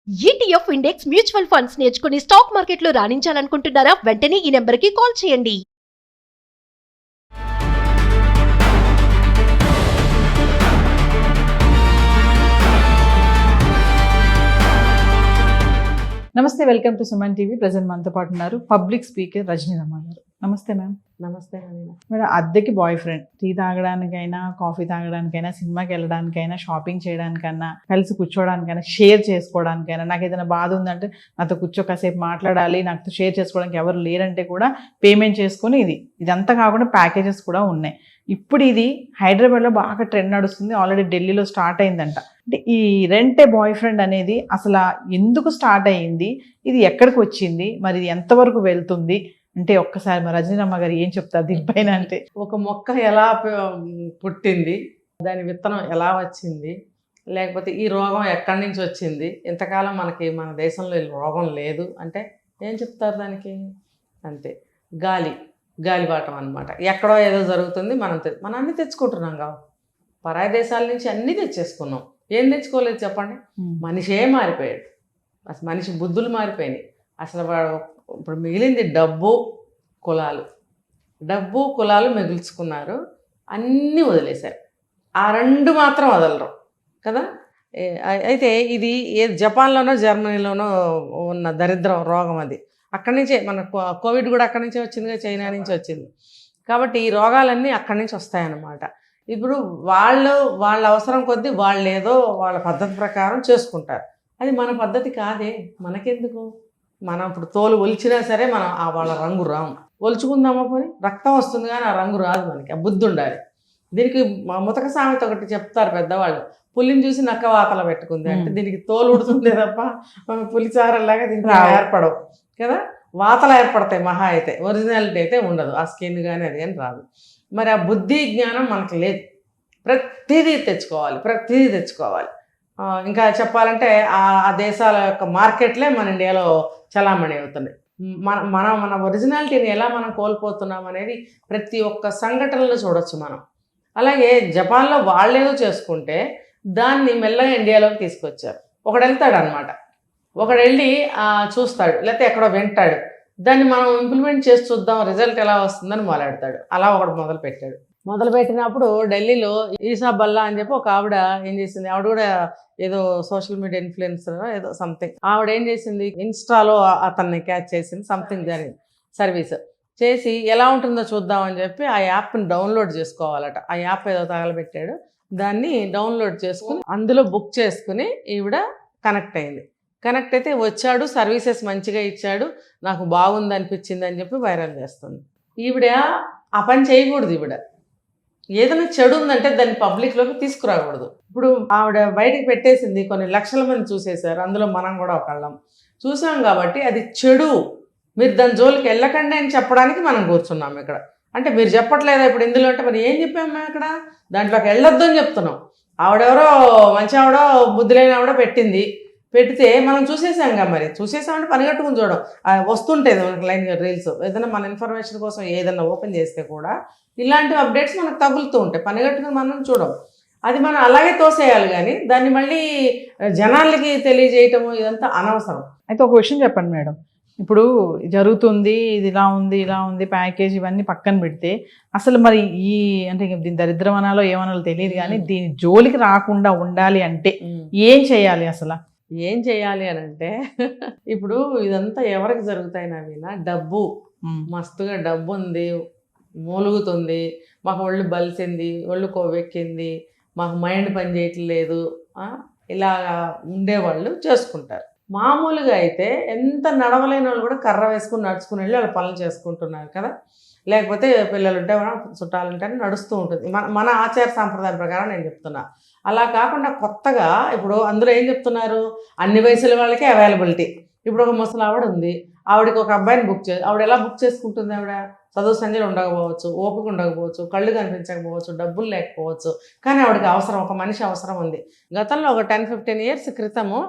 ETF index mutual funds నేర్చుకుని stock మార్కెట్లో రాణించాలనుకుంటున్నారా? వెంటనే ఈ నెంబర్కి కాల్ చేయండి. నమస్తే, welcome to Suman TV. Present మనతో పాటు ఉన్నారు పబ్లిక్ స్పీకర్ రజనీ రమ గారు. నమస్తే మ్యామ్. నమస్తే మేడం, అద్దెకి బాయ్ ఫ్రెండ్ టీ తాగడానికైనా, కాఫీ తాగడానికైనా, సినిమాకి వెళ్ళడానికైనా, షాపింగ్ చేయడానికైనా, కలిసి కూర్చోడానికైనా, షేర్ చేసుకోవడానికైనా, నాకు ఏదైనా బాధ ఉందంటే నాతో కూర్చో కాసేపు మాట్లాడాలి, నాతో షేర్ చేసుకోవడానికి ఎవరు లేరంటే కూడా పేమెంట్ చేసుకుని ఇదంతా కాకుండా ప్యాకేజెస్ కూడా ఉన్నాయి. ఇప్పుడు ఇది హైదరాబాద్లో బాగా ట్రెండ్ నడుస్తుంది. ఆల్రెడీ ఢిల్లీలో స్టార్ట్ అయిందంట. అంటే ఈ రెంట్ ఏ బాయ్ ఫ్రెండ్ అనేది అసలు ఎందుకు స్టార్ట్ అయ్యింది, ఇది ఎక్కడికి వచ్చింది, మరి ఇది ఎంతవరకు వెళ్తుంది అంటే ఒక్కసారి మరి రజనీరమ్మ గారు ఏం చెప్తారు దీనిపైన? అంటే ఒక మొక్క ఎలా పుట్టింది, దాని విత్తనం ఎలా వచ్చింది, లేకపోతే ఈ రోగం ఎక్కడి నుంచి వచ్చింది, ఇంతకాలం మన దేశంలో ఈ రోగం లేదు అంటే ఏం చెప్తారు దానికి? అంతే, గాలివాటం అనమాట. ఎక్కడో ఏదో జరుగుతుంది, మనం అన్నీ తెచ్చుకుంటున్నాం కావు. పరాయి దేశాల నుంచి అన్నీ తెచ్చేసుకున్నాం. ఏం తెచ్చుకోలేదు చెప్పండి? మనిషే మారిపోయాడు. అసలు మనిషి బుద్ధులు మారిపోయినాయి. అసలు వాడు ఇప్పుడు మిగిలింది డబ్బు కులాలు మిగుల్చుకున్నారు, అన్నీ వదిలేశారు. ఆ రెండు మాత్రం వదలరు కదా. అయితే ఇది జపాన్లోనో జర్మనీలోనో ఉన్న దరిద్రం రోగం అది. అక్కడి నుంచే మన కోవిడ్ కూడా అక్కడి నుంచే వచ్చిందిగా, చైనా నుంచి వచ్చింది. కాబట్టి ఈ రోగాలన్నీ అక్కడి నుంచి వస్తాయన్నమాట. ఇప్పుడు వాళ్ళ అవసరం కొద్దీ వాళ్ళు ఏదో వాళ్ళ పద్ధతి ప్రకారం చేసుకుంటారు. అది మన పద్ధతి కాదే. మనకెందుకు? మనం ఇప్పుడు తోలు ఒలిచినా సరే మనం వాళ్ళ రంగు రాము. ఒలుచుకుందామా పోనీ, రక్తం వస్తుంది కానీ ఆ రంగు రాదు మనకి. ఆ బుద్ధి ఉండాలి. దీనికి ముతక సామెత ఒకటి చెప్తారు పెద్దవాళ్ళు, పులిని చూసి నక్క వాతల పెట్టుకుంది అంటే దీనికి తోలు ఉడుతుంది తప్ప పులిచారలాగా దీనికి ఏర్పడవు కదా. వాతలు ఏర్పడతాయి మహా అయితే, ఒరిజినాలిటీ అయితే ఉండదు. ఆ స్కిన్ కానీ అది కానీ రాదు. మరి ఆ బుద్ధి జ్ఞానం మనకు లేదు. ప్రతిదీ తెచ్చుకోవాలి. ఇంకా చెప్పాలంటే ఆ దేశాల యొక్క మార్కెట్లే మన ఇండియాలో చలామణి అవుతుంది. మన ఒరిజినాలిటీని ఎలా మనం కోల్పోతున్నాం అనేది ప్రతి ఒక్క సంఘటనలో చూడొచ్చు మనం. అలాగే జపాన్లో వాళ్ళేదో చేసుకుంటే దాన్ని మెల్లగా ఇండియాలోకి తీసుకొచ్చారు. ఒకడు వెళ్తాడు అనమాట, ఒకడు వెళ్ళి చూస్తాడు, లేకపోతే ఎక్కడో వింటాడు, దాన్ని మనం ఇంప్లిమెంట్ చేసి చూద్దాం రిజల్ట్ ఎలా వస్తుందని మొదలెడతాడు. అలా ఒకడు మొదలుపెట్టినప్పుడు ఢిల్లీలో ఈసా బల్లా అని చెప్పి ఒక ఆవిడ ఏం చేసింది, ఆవిడ కూడా ఏదో సోషల్ మీడియా ఇన్ఫ్లుయెన్సర్ ఏదో సంథింగ్. ఆవిడ ఏం చేసింది, ఇన్స్టాలో అతన్ని క్యాచ్ చేసింది, సంథింగ్ జరిగింది, సర్వీస్ చేసి ఎలా ఉంటుందో చూద్దామని చెప్పి ఆ యాప్ని డౌన్లోడ్ చేసుకోవాలట. ఆ యాప్ ఏదో తగలబెట్టాడు, దాన్ని డౌన్లోడ్ చేసుకుని అందులో బుక్ చేసుకుని ఈవిడ కనెక్ట్ అయింది. కనెక్ట్ అయితే వచ్చాడు, సర్వీసెస్ మంచిగా ఇచ్చాడు, నాకు బాగుంది అనిపించింది అని చెప్పి వైరల్ చేస్తుంది. ఈవిడ ఆ పని చేయకూడదు. ఈవిడ ఏదైనా చెడు ఉందంటే దాన్ని పబ్లిక్లోకి తీసుకురాకూడదు. ఇప్పుడు ఆవిడ బయటకు పెట్టేసింది, కొన్ని లక్షల మంది చూసేశారు, అందులో మనం కూడా ఒకళ్ళం చూసాం. కాబట్టి అది చెడు, మీరు దాని జోలికి వెళ్ళకండి అని చెప్పడానికి మనం కూర్చున్నాం ఇక్కడ. అంటే మీరు చెప్పట్లేదా ఇప్పుడు ఇందులో అంటే? మరి ఏం చెప్పాము మేము ఇక్కడ? దాంట్లోకి వెళ్ళొద్దు అని చెప్తున్నాం. ఆవిడెవరో మంచి ఆవిడ, బుద్ధి లేని ఆవిడ పెడితే మనం చూసేసాంగా. మరి చూసేసామంటే పనిగట్టుకుని చూడడం వస్తుంటుంది మనకి లైన్గా రీల్స్. ఏదైనా మన ఇన్ఫర్మేషన్ కోసం ఏదైనా ఓపెన్ చేస్తే కూడా ఇలాంటి అప్డేట్స్ మనకు తగులుతూ ఉంటాయి. పనిగట్టుకుని మనం చూడం. అది మనం అలాగే తోసేయాలి కానీ దాన్ని మళ్ళీ జనాలకి తెలియజేయటము ఇదంతా అనవసరం. అయితే ఒక విషయం చెప్పండి మేడం, ఇప్పుడు జరుగుతుంది, ఇది ఇలా ఉంది ప్యాకేజ్ ఇవన్నీ పక్కన పెడితే అసలు మరి అంటే దీని దరిద్రం అనాలో ఏమనాలో తెలియదు కానీ దీని జోలికి రాకుండా ఉండాలి అంటే ఏం చేయాలి? అసలు ఏం చేయాలి అని అంటే ఇప్పుడు ఇదంతా ఎవరికి జరుగుతాయి నవీనా? డబ్బు, మస్తుగా డబ్బు ఉంది, మూలుగుతుంది, మాకు ఒళ్ళు బలిసింది, ఒళ్ళు కొవ్వెక్కింది, మాకు మైండ్ పని చేయట్లేదు, ఇలా ఉండేవాళ్ళు చేసుకుంటారు. మామూలుగా అయితే ఎంత నడవలేని వాళ్ళు కూడా కర్ర వేసుకుని నడుచుకుని వెళ్ళి వాళ్ళ పనులు చేసుకుంటున్నారు కదా. లేకపోతే పిల్లలు ఉంటే చుట్టాలు ఉంటే నడుస్తూ ఉంటుంది. మన ఆచార సాంప్రదాయం ప్రకారం నేను చెప్తున్నా. అలా కాకుండా కొత్తగా ఇప్పుడు అందులో ఏం చెప్తున్నారు, అన్ని వయసుల వాళ్ళకే అవైలబిలిటీ. ఇప్పుడు ఒక ముసలి ఆవిడ ఉంది, ఆవిడకి ఒక అబ్బాయిని ఆవిడ ఎలా బుక్ చేసుకుంటుంది? ఆవిడ చదువు సంజలు ఉండకపోవచ్చు, ఓపిక ఉండకపోవచ్చు, కళ్ళు కనిపించకపోవచ్చు, డబ్బులు లేకపోవచ్చు, కానీ ఆవిడకి అవసరం, ఒక మనిషి అవసరం ఉంది. గతంలో ఒక 10-15 years క్రితము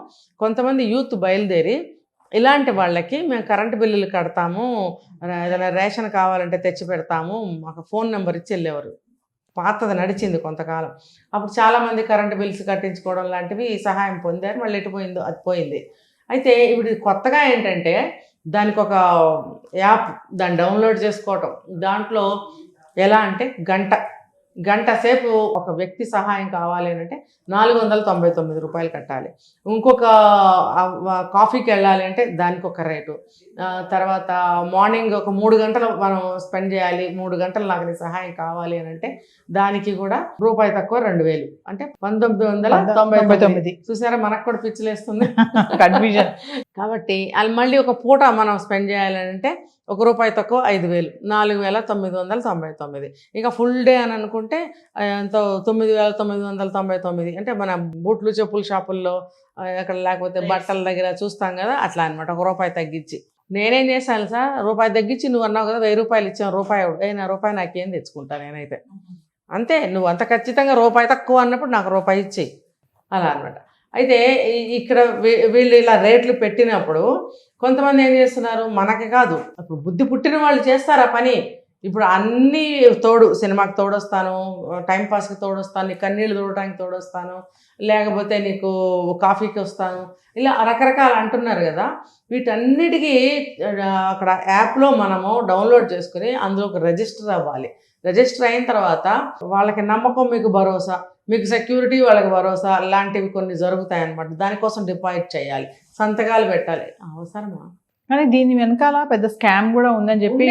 కొంతమంది యూత్ బయలుదేరి ఇలాంటి వాళ్ళకి మేము కరెంటు బిల్లులు కడతాము, ఏదైనా రేషన్ కావాలంటే తెచ్చి పెడతాము, మాకు ఫోన్ నెంబర్ ఇచ్చి వెళ్ళేవారు. పాతది నడిచింది కొంతకాలం. అప్పుడు చాలామంది కరెంటు బిల్స్ కట్టించుకోవడం లాంటివి సహాయం పొందారు. మళ్ళీ ఎటు పోయిందో అది పోయింది. అయితే ఇప్పుడు కొత్తగా ఏంటంటే దానికి ఒక యాప్, దాన్ని డౌన్లోడ్ చేసుకోవటం. దాంట్లో ఎలా అంటే గంట సేపు ఒక వ్యక్తి సహాయం కావాలి అంటే 499 రూపాయలు కట్టాలి. ఇంకొక కాఫీకి వెళ్ళాలి అంటే దానికి ఒక రేటు. తర్వాత మార్నింగ్ ఒక 3 గంటలు మనం స్పెండ్ చేయాలి, 3 గంటలు నాకు నీ సహాయం కావాలి అని అంటే దానికి కూడా రూపాయి తక్కువ 2000, అంటే 1999. చూసారా, మనకు కూడా పిచ్చిలేస్తుంది కన్ఫ్యూజన్. కాబట్టి అది మళ్ళీ ఒక పూట మనం స్పెండ్ చేయాలని అంటే ఒక రూపాయి తక్కువ 5000, 4999. ఇక ఫుల్ డే అని అనుకుంటే ఎంతో 9999. అంటే మన బూట్లు చెప్పుల షాపుల్లో అక్కడ లేకపోతే బట్టల దగ్గర చూస్తాం కదా, అట్లా అనమాట. ఒక రూపాయి తగ్గించి నేనేం చేశాను సార్, రూపాయి తగ్గించి నువ్వు అన్నావు కదా 1000 రూపాయలు ఇచ్చాను, రూపాయి నా రూపాయి నాకేం తెచ్చుకుంటాను నేనైతే. అంతే, నువ్వు అంత ఖచ్చితంగా రూపాయి తక్కువ అన్నప్పుడు నాకు రూపాయి ఇచ్చేయి, అలా అనమాట. అయితే ఇక్కడ వీళ్ళు ఇలా రేట్లు పెట్టినప్పుడు కొంతమంది ఏం చేస్తున్నారు, మనకి కాదు అప్పుడు బుద్ధి పుట్టిన వాళ్ళు చేస్తారు ఆ పని. ఇప్పుడు అన్నీ తోడు, సినిమాకి తోడొస్తాను, టైంపాస్కి తోడొస్తాను, నీకు కన్నీళ్ళు తోడటానికి తోడొస్తాను, లేకపోతే నీకు కాఫీకి వస్తాను, ఇలా రకరకాలు అంటున్నారు కదా. వీటన్నిటికీ అక్కడ యాప్లో మనము డౌన్లోడ్ చేసుకుని అందులోకి రిజిస్టర్ అవ్వాలి. రిజిస్టర్ అయిన తర్వాత వాళ్ళకి నమ్మకం, మీకు భరోసా, మీకు సెక్యూరిటీ, వాళ్ళకి భరోసా, లాంటివి కొన్ని జరుగుతాయి అన్నమాట. దానికోసం డిపాజిట్ చేయాలి, సంతకాలు పెట్టాలి. అవసరమా? కానీ దీని వెనకాల పెద్ద స్కామ్ కూడా ఉందని చెప్పి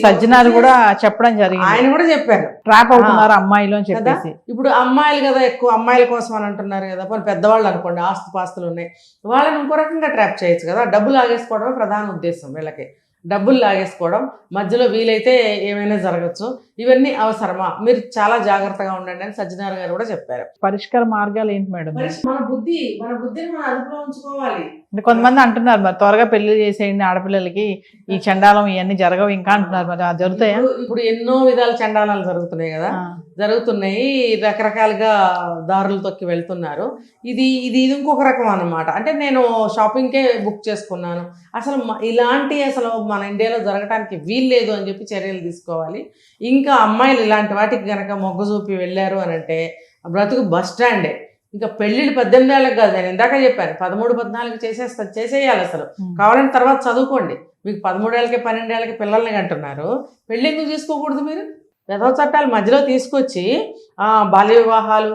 సజ్జనారు కూడా చెప్పడం జరిగింది. ఆయన కూడా చెప్పారు, ట్రాప్ అవుతున్నారు అమ్మాయిలు అని చెప్పేసి. ఇప్పుడు అమ్మాయిలు కదా, ఎక్కువ అమ్మాయిల కోసం అని అంటున్నారు కదా. పోనీ పెద్దవాళ్ళు అనుకోండి, ఆస్తుపాస్తులు ఉన్నాయి, వాళ్ళని ఇంకో రకంగా ట్రాప్ చేయొచ్చు కదా. డబ్బులు లాగేసుకోవడమే ప్రధాన ఉద్దేశం వీళ్ళకి. డబ్బులు లాగేసుకోవడం, మధ్యలో వీలైతే ఏమైనా జరగచ్చు. ఇవన్నీ అవసరమా? మీరు చాలా జాగ్రత్తగా ఉండండి అని సజ్జనార్ గారు కూడా చెప్పారు. పరిష్కార మార్గాలు ఏంటి మేడం? మన బుద్ధిని మనం అదుపులో ఉంచుకోవాలి. అంటే కొంతమంది అంటున్నారు మరి త్వరగా పెళ్లి చేసేయండి ఆడపిల్లలకి, ఈ చండాలం ఇవన్నీ జరగవు ఇంకా అంటున్నారు. మరి అది జరుగుతాయా? ఇప్పుడు ఎన్నో విధాల చండాలాలు జరుగుతున్నాయి కదా, జరుగుతున్నాయి. రకరకాలుగా దారులు తొక్కి వెళ్తున్నారు. ఇది ఇంకొక రకం అన్నమాట. అంటే నేను షాపింగ్కే బుక్ చేసుకున్నాను, అసలు అసలు మన ఇండియాలో జరగడానికి వీల్లేదు అని చెప్పి చర్యలు తీసుకోవాలి. ఇంకా అమ్మాయిలు ఇలాంటి వాటికి కనుక మొగ్గు చూపి వెళ్ళారు అని అంటే బ్రతుకు బస్ స్టాండే. ఇంకా పెళ్ళిళ్ళు 18 ఏళ్ళకి కాదు, నేను ఇందాక చెప్పాను 13, 14 చేసేయాలి. అసలు కావాలంటే తర్వాత చదువుకోండి. మీకు 13 ఏళ్ళకి 12 ఏళ్ళకి పిల్లల్ని అంటున్నారు, పెళ్ళి ఎందుకు చేసుకోకూడదు? మీరు విధవ చట్టాలు మధ్యలో తీసుకొచ్చి బాల్య వివాహాలు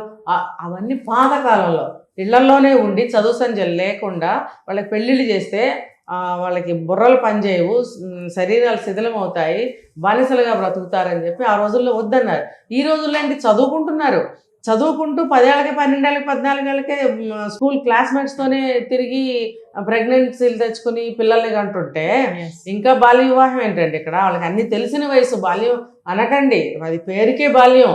అవన్నీ పాతకాలంలో ఇళ్లలోనే ఉండి చదువు సంధ్యలు లేకుండా వాళ్ళకి పెళ్ళిళ్ళు చేస్తే వాళ్ళకి బుర్రలు పనిచేయవు, శరీరాలు శిథిలం అవుతాయి, బానిసలుగా బ్రతుకుతారని చెప్పి ఆ రోజుల్లో వద్దన్నారు. ఈ రోజుల్లో ఏంటి, చదువుకుంటూ 10 ఏళ్ళకి 12 ఏళ్ళకి 14 ఏళ్ళకే స్కూల్ క్లాస్మేట్స్తోనే తిరిగి ప్రెగ్నెన్సీలు తెచ్చుకుని పిల్లల్ని కంటుంటే ఇంకా బాల్య వివాహం ఏంటండి? ఇక్కడ వాళ్ళకి అన్ని తెలిసిన వయసు. బాల్యం అనకండి, అది పేరుకే బాల్యం.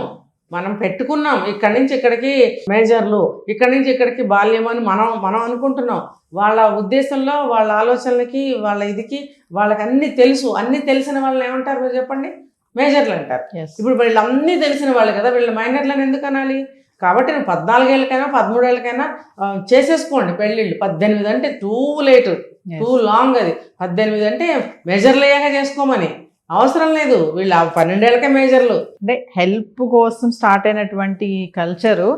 మనం పెట్టుకున్నాం ఇక్కడి నుంచి ఇక్కడికి మేజర్లు, ఇక్కడి నుంచి ఇక్కడికి బాల్యం అని మనం అనుకుంటున్నాం. వాళ్ళ ఉద్దేశంలో, వాళ్ళ ఆలోచనలకి, వాళ్ళ ఇదికి వాళ్ళకి అన్ని తెలుసు. అన్ని తెలిసిన వాళ్ళని ఏమంటారు మీరు చెప్పండి? మేజర్లు అంటారు. ఇప్పుడు వీళ్ళు అన్నీ తెలిసిన వాళ్ళు కదా, వీళ్ళు మైనర్లను ఎందుకు అనాలి? కాబట్టి 14 ఏళ్ళకైనా 13 ఏళ్ళకైనా చేసేసుకోండి పెళ్ళిళ్ళు. 18 అంటే టూ లేట్, టూ లాంగ్. అది 18 అంటే మేజర్లు అయ్యాక చేసుకోమని అవసరం లేదు. వీళ్ళు 12 ఏళ్ళకే మేజర్లు. అంటే హెల్ప్ కోసం స్టార్ట్ అయినటువంటి కల్చరు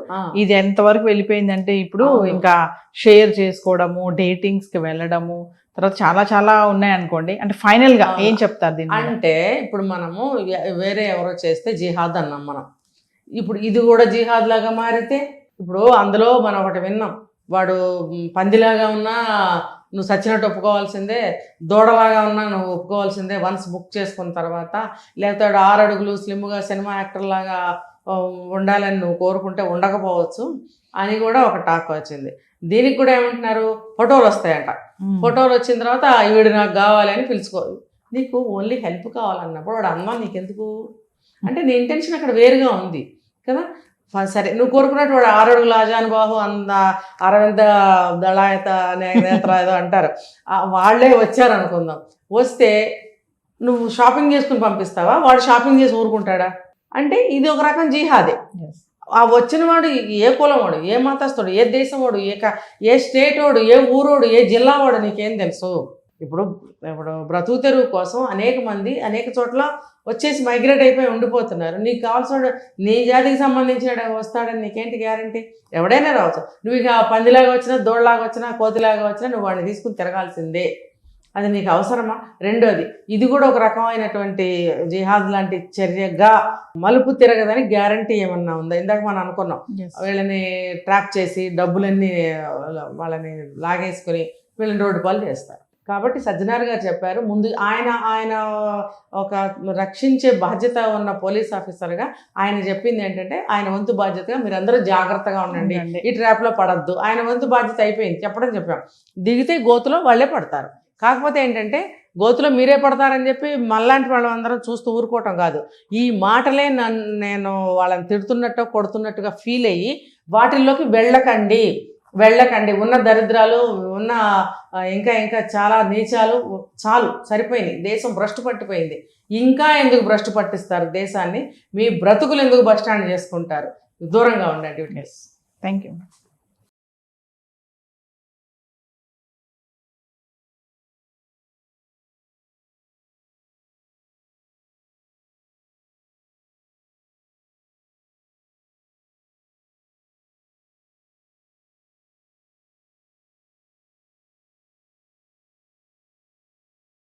ఇది ఎంతవరకు వెళ్ళిపోయిందంటే ఇప్పుడు ఇంకా షేర్ చేసుకోవడము, డేటింగ్స్కి వెళ్ళడము, తర్వాత చాలా చాలా ఉన్నాయి అనుకోండి. అంటే ఫైనల్ గా ఏం చెప్తారు దీన్ని? అంటే ఇప్పుడు మనము వేరే ఎవరో చేస్తే జిహాద్ అన్నాం మనం. ఇప్పుడు ఇది కూడా జిహాద్ లాగా మారితే, ఇప్పుడు అందులో మనం ఒకటి విన్నాం, వాడు పందిలాగా ఉన్నా నువ్వు సచ్చినట్టు ఒప్పుకోవాల్సిందే, దూడలాగా ఉన్నా నువ్వు ఒప్పుకోవాల్సిందే వన్స్ బుక్ చేసుకున్న తర్వాత. లేకపోతే 6 అడుగులు స్లిమ్గా సినిమా యాక్టర్ లాగా ఉండాలని నువ్వు కోరుకుంటే ఉండకపోవచ్చు అని కూడా ఒక టాక్ వచ్చింది. దీనికి కూడా ఏమంటున్నారు, ఫోటోలు వస్తాయంట. ఫోటోలు వచ్చిన తర్వాత వీడు నాకు కావాలి అని పిలుచుకో. నీకు ఓన్లీ హెల్ప్ కావాలన్నప్పుడు వాడు అన్నా నీకెందుకు అంటే నీ ఇంటెన్షన్ అక్కడ వేరుగా ఉంది కదా. సరే, నువ్వు కోరుకున్నట్టు వాడు 6 అడుగుల ఆజానుబాహు అరవింద దళాయత నేత్ర ఏదో అంటారు, వాళ్ళే వచ్చారు అనుకుందాం. వస్తే నువ్వు షాపింగ్ చేసుకుని పంపిస్తావా? వాడు షాపింగ్ చేసి ఊరుకుంటాడా? అంటే ఇది ఒక రకం జిహాదే. ఆ వచ్చిన వాడు ఏ కులం వాడు, ఏ మతస్థుడు, ఏ దేశం వాడు, ఏ స్టేట్ వాడు, ఏ ఊరోడు, ఏ జిల్లా వాడు నీకేం తెలుసు? ఇప్పుడు ఇప్పుడు బ్రతుకు తెరువు కోసం అనేక మంది అనేక చోట్ల వచ్చేసి మైగ్రేట్ అయిపోయి ఉండిపోతున్నారు. నీకు కావాల్సిన నీ జాతికి సంబంధించిన వస్తాడని నీకేంటి గ్యారంటీ? ఎవడైనా రావచ్చు. నువ్వు ఇక పందిలాగా వచ్చినా, దోళ్ళలాగా వచ్చినా, కోతిలాగా వచ్చినా నువ్వు వాడిని తీసుకుని తిరగాల్సిందే. అది నీకు అవసరమా? రెండోది, ఇది కూడా ఒక రకమైనటువంటి జిహాద్ లాంటి చర్యగా మలుపు తిరగదని గ్యారంటీ ఏమన్నా ఉందా? ఇందాక మనం అనుకున్నాం, వీళ్ళని ట్రాప్ చేసి డబ్బులన్నీ వాళ్ళని లాగేసుకుని వీళ్ళని రోడ్డు పాలు చేస్తారు. కాబట్టి సజ్జనార్ గారు చెప్పారు, ముందు ఆయన ఒక రక్షించే బాధ్యత ఉన్న పోలీస్ ఆఫీసర్గా ఆయన చెప్పింది ఏంటంటే, ఆయన వంతు బాధ్యతగా మీరందరూ జాగ్రత్తగా ఉండండి, ఈ ట్రాప్లో పడద్దు. ఆయన వంతు బాధ్యత అయిపోయింది, చెప్పాం. దిగితే గోతులో వాళ్ళే పడతారు. కాకపోతే ఏంటంటే, గోతులో మీరే పడతారని చెప్పి మళ్ళాంటి వాళ్ళందరం చూస్తూ ఊరుకోవటం కాదు. ఈ మాటలే నేను వాళ్ళని తిడుతున్నట్టు కొడుతున్నట్టుగా ఫీల్ అయ్యి వాటిల్లోకి వెళ్ళకండి. ఉన్న దరిద్రాలు ఉన్న ఇంకా చాలా నీచాలు చాలు, సరిపోయినాయి. దేశం భ్రష్టు పట్టిపోయింది. ఇంకా ఎందుకు భ్రష్టు పట్టిస్తారు దేశాన్ని? మీ బ్రతుకులు ఎందుకు బస్టాండ్ చేసుకుంటారు? దూరంగా ఉండండి. Thank you.